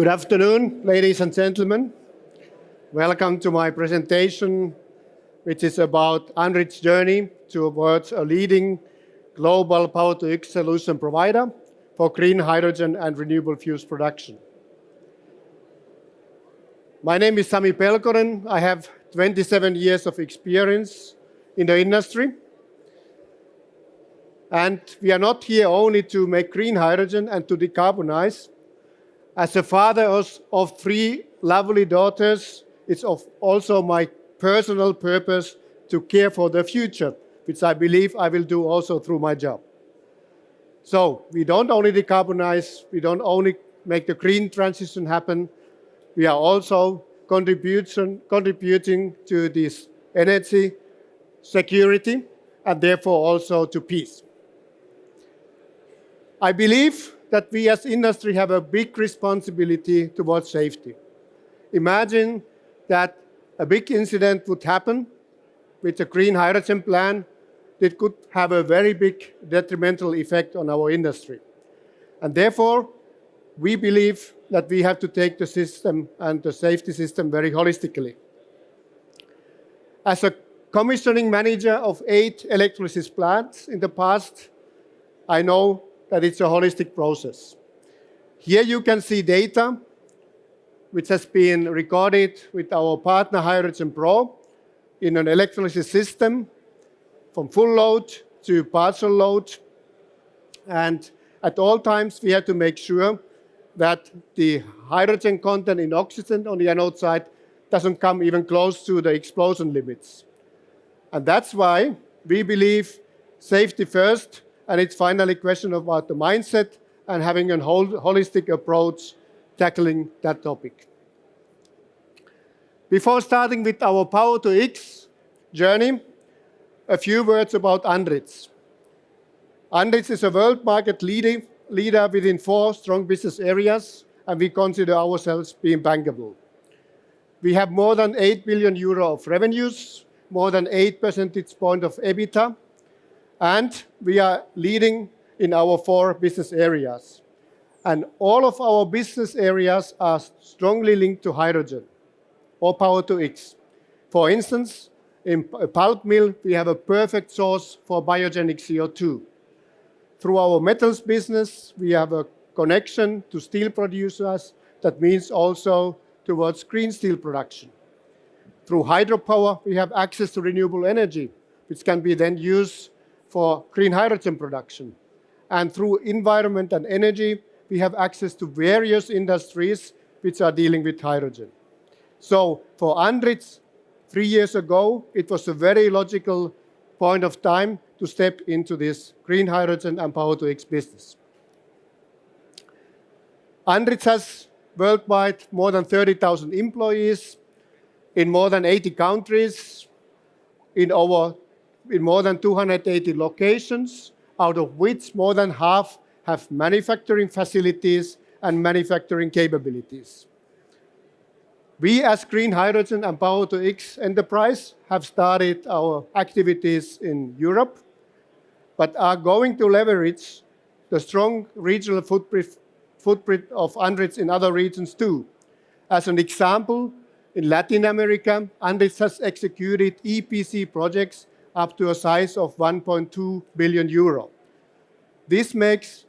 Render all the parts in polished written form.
Good afternoon, ladies and gentlemen. Welcome to my presentation, which is about ANDRITZ's journey towards a leading global Power-to-X solution provider for green hydrogen and renewable fuels production. My name is Sami Pelkonen. I have 27 years of experience in the industry. And we are not here only to make green hydrogen and to decarbonize. As a father of three lovely daughters, it's also my personal purpose to care for the future, which I believe I will do also through my job. So we don't only decarbonize, we don't only make the green transition happen, we are also contributing to this energy security and therefore also to peace. I believe that we as industry have a big responsibility towards safety. Imagine that a big incident would happen with a green hydrogen plant that could have a very big detrimental effect on our industry. And therefore, we believe that we have to take the system and the safety system very holistically. As a commissioning manager of 8 electrolysis plants in the past, I know that it's a holistic process. Here you can see data which has been recorded with our partner Hydrogen Pro in an electrolysis system from full load to partial load. And at all times we have to make sure that the hydrogen content in oxygen on the anode side doesn't come even close to the explosion limits. And that's why we believe safety first, and it's finally a question about the mindset and having a holistic approach tackling that topic. Before starting with our Power-to-X journey, a few words about ANDRITZ. ANDRITZ is a world market leader within 4 strong business areas, and we consider ourselves being bankable. We have more than 8 billion euro of revenues, more than 8 percentage points of EBITDA, and we are leading in our 4 business areas. And all of our business areas are strongly linked to hydrogen or Power-to-X. For instance, in a pulp mill, we have a perfect source for biogenic CO2. Through our metals business, we have a connection to steel producers. That means also towards green steel production. Through hydropower, we have access to renewable energy, which can be then used for green hydrogen production. And through environment and energy, we have access to various industries which are dealing with hydrogen. So for ANDRITZ, 3 years ago, it was a very logical point of time to step into this green hydrogen and Power-to-X business. ANDRITZ has worldwide more than 30,000 employees in more than 80 countries, in more than 280 locations, out of which more than half have manufacturing facilities and manufacturing capabilities. We as Green Hydrogen and Power-to-X enterprise have started our activities in Europe, but are going to leverage the strong regional footprint of ANDRITZ in other regions too. As an example, in Latin America, ANDRITZ has executed EPC projects up to a size of 1.2 billion euro. This makes,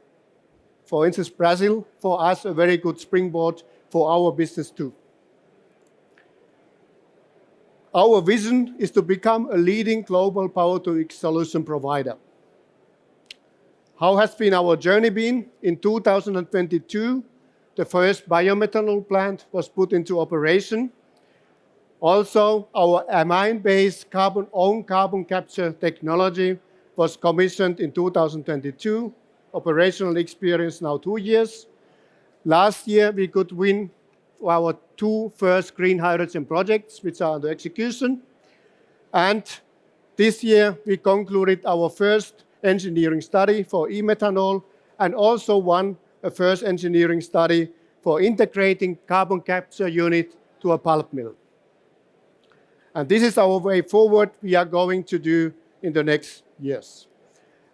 for instance, Brazil, for us, a very good springboard for our business too. Our vision is to become a leading global Power-to-X solution provider. How has been our journey been? In 2022, the first biomethanol plant was put into operation. Also, our amine-based own carbon capture technology was commissioned in 2022. Operational experience now 2 years. Last year, we could win our 2 first green hydrogen projects, which are under execution. And this year, we concluded our first engineering study for e-methanol and also won a first engineering study for integrating carbon capture unit to a pulp mill. And this is our way forward we are going to do in the next years.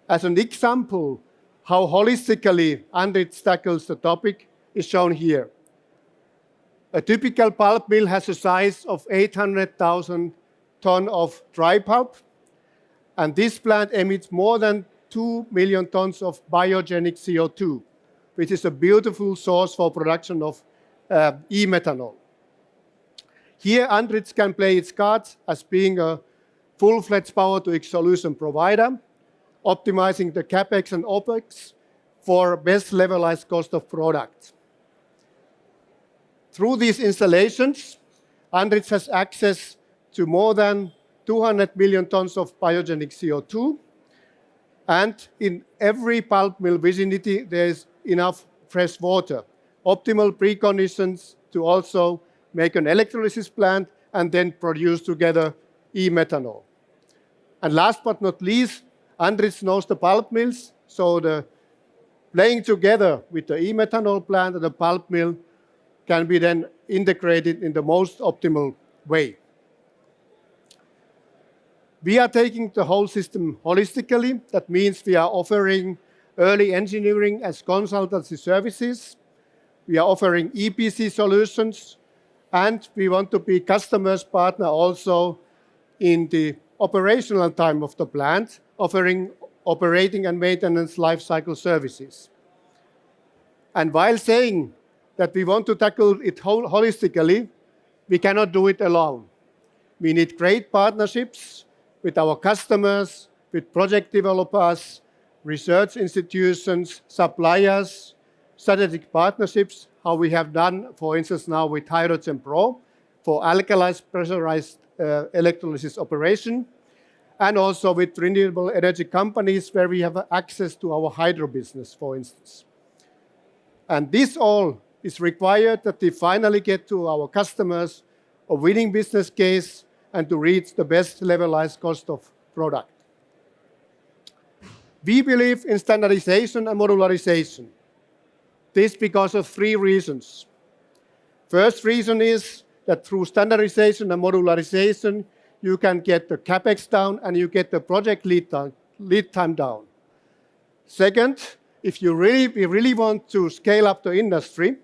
As an example, how holistically ANDRITZ tackles the topic is shown here. A typical pulp mill has a size of 800,000 tons of dry pulp, and this plant emits more than 2 million tons of biogenic CO2, which is a beautiful source for production of e-methanol. Here, ANDRITZ can play its cards as being a full-fledged Power-to-X solution provider, optimizing the CapEx and OpEx for best levelized cost of product. Through these installations, ANDRITZ has access to more than 200 million tons of biogenic CO2, and in every pulp mill vicinity, there is enough fresh water, optimal preconditions to also make an electrolysis plant and then produce together e-methanol. And last but not least, ANDRITZ knows the pulp mills, so the playing together with the e-methanol plant and the pulp mill can be then integrated in the most optimal way. We are taking the whole system holistically. That means we are offering early engineering as consultancy services. We are offering EPC solutions, and we want to be customers' partner also in the operational time of the plant, offering operating and maintenance lifecycle services. And while saying that we want to tackle it holistically, we cannot do it alone. We need great partnerships with our customers, with project developers, research institutions, suppliers, strategic partnerships, how we have done, for instance, now with Hydrogen Pro for alkalized pressurized electrolysis operation, and also with renewable energy companies where we have access to our hydro business, for instance. And this all is required that we finally get to our customers a winning business case and to reach the best levelized cost of product. We believe in standardization and modularization. This because of 3 reasons. First reason is that through standardization and modularization, you can get the CapEx down and you get the project lead time down. Second, if we really want to scale up the industry,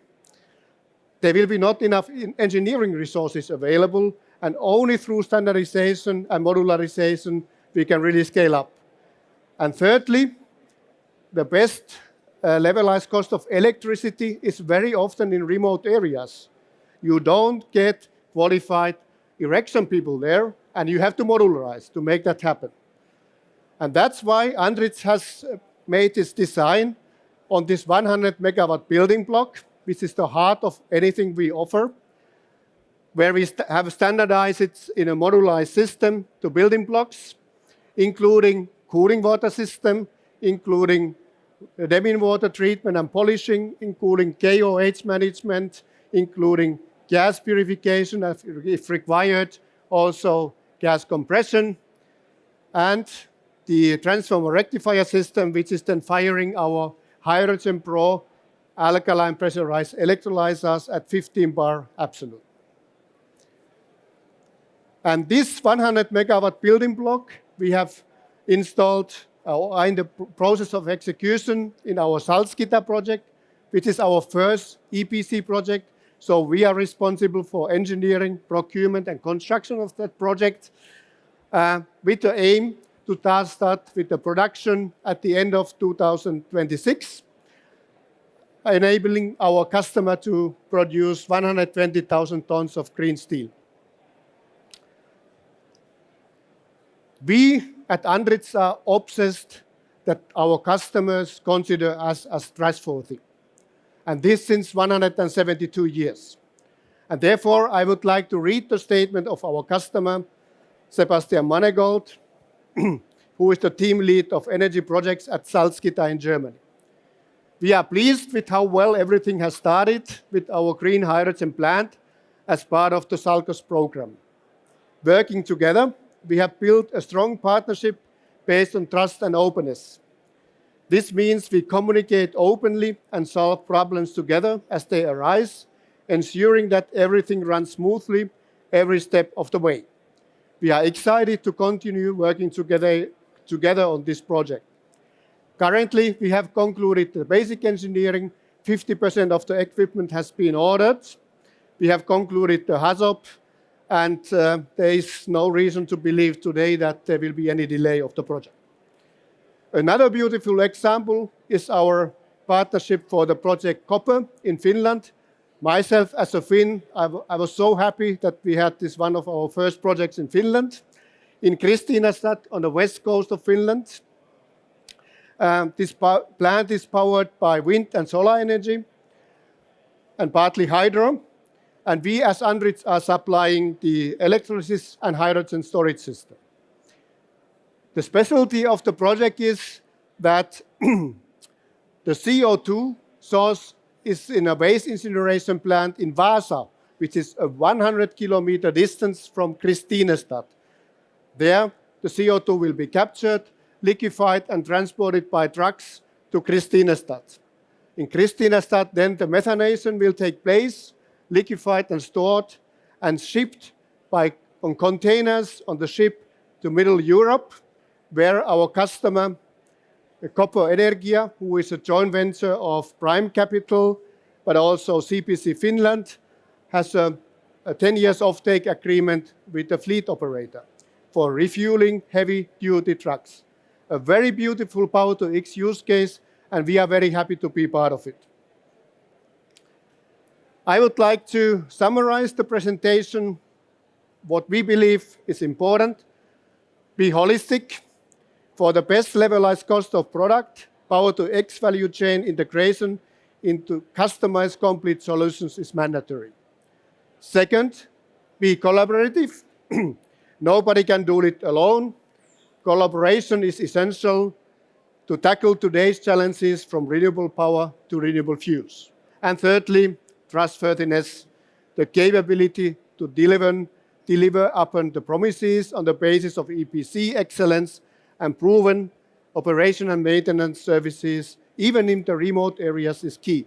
there will be not enough engineering resources available, and only through standardization and modularization we can really scale up. And thirdly, the best levelized cost of electricity is very often in remote areas. You don't get qualified erection people there, and you have to modularize to make that happen. And that's why ANDRITZ has made this design on this 100 megawatt building block, which is the heart of anything we offer, where we have standardized it in a modularized system to building blocks, including cooling water system, including Demin water treatment and polishing, including KOH management, including gas purification, if required, also gas compression, and the transformer rectifier system, which is then firing our Hydrogen Pro alkaline pressurized electrolyzers at 15 bar absolute. And this 100 megawatt building block we have installed in the process of execution in our Salzgitter project, which is our first EPC project. So we are responsible for engineering, procurement, and construction of that project with the aim to start with the production at the end of 2026, enabling our customer to produce 120,000 tons of green steel. We at ANDRITZ are obsessed that our customers consider us as trustworthy, and this since 172 years. And therefore, I would like to read the statement of our customer, Sebastian Mannegold, who is the team lead of energy projects at Salzgitter in Germany. We are pleased with how well everything has started with our green hydrogen plant as part of the SALCOS program. Working together, we have built a strong partnership based on trust and openness. This means we communicate openly and solve problems together as they arise, ensuring that everything runs smoothly every step of the way. We are excited to continue working together on this project. Currently, we have concluded the basic engineering. 50% of the equipment has been ordered. We have concluded the HAZOP, and there is no reason to believe today that there will be any delay of the project. Another beautiful example is our partnership for the project Copper in Finland. Myself, as a Finn, I was so happy that we had this one of our first projects in Finland, in Kristiinastad on the west coast of Finland. This plant is powered by wind and solar energy and partly hydro. And we as ANDRITZ are supplying the electrolysis and hydrogen storage system. The specialty of the project is that the CO2 source is in a waste incineration plant in Vaasa, which is a 100-kilometer distance from Kristiinastad. There, the CO2 will be captured, liquefied, and transported by trucks to Kristiinastad. In Kristiinastad, then the methanation will take place, liquefied and stored, and shipped on containers on the ship to Middle Europe, where our customer, Copper Energia, who is a joint venture of Prime Capital, but also CPC Finland, has a 10 years offtake agreement with the fleet operator for refueling heavy-duty trucks. A very beautiful Power-to-X use case, and we are very happy to be part of it. I would like to summarize the presentation, what we believe is important. Be holistic. For the best levelized cost of product, Power-to-X value chain integration into customized complete solutions is mandatory. Second, be collaborative. Nobody can do it alone. Collaboration is essential to tackle today's challenges from renewable power to renewable fuels. And thirdly, trustworthiness, the capability to deliver upon the promises on the basis of EPC excellence and proven operation and maintenance services, even in the remote areas, is key.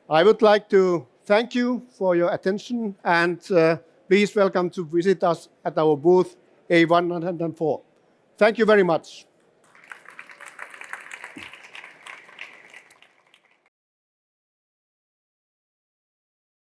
I would like to thank you for your attention, and please welcome to visit us at our booth A104. Thank you very much.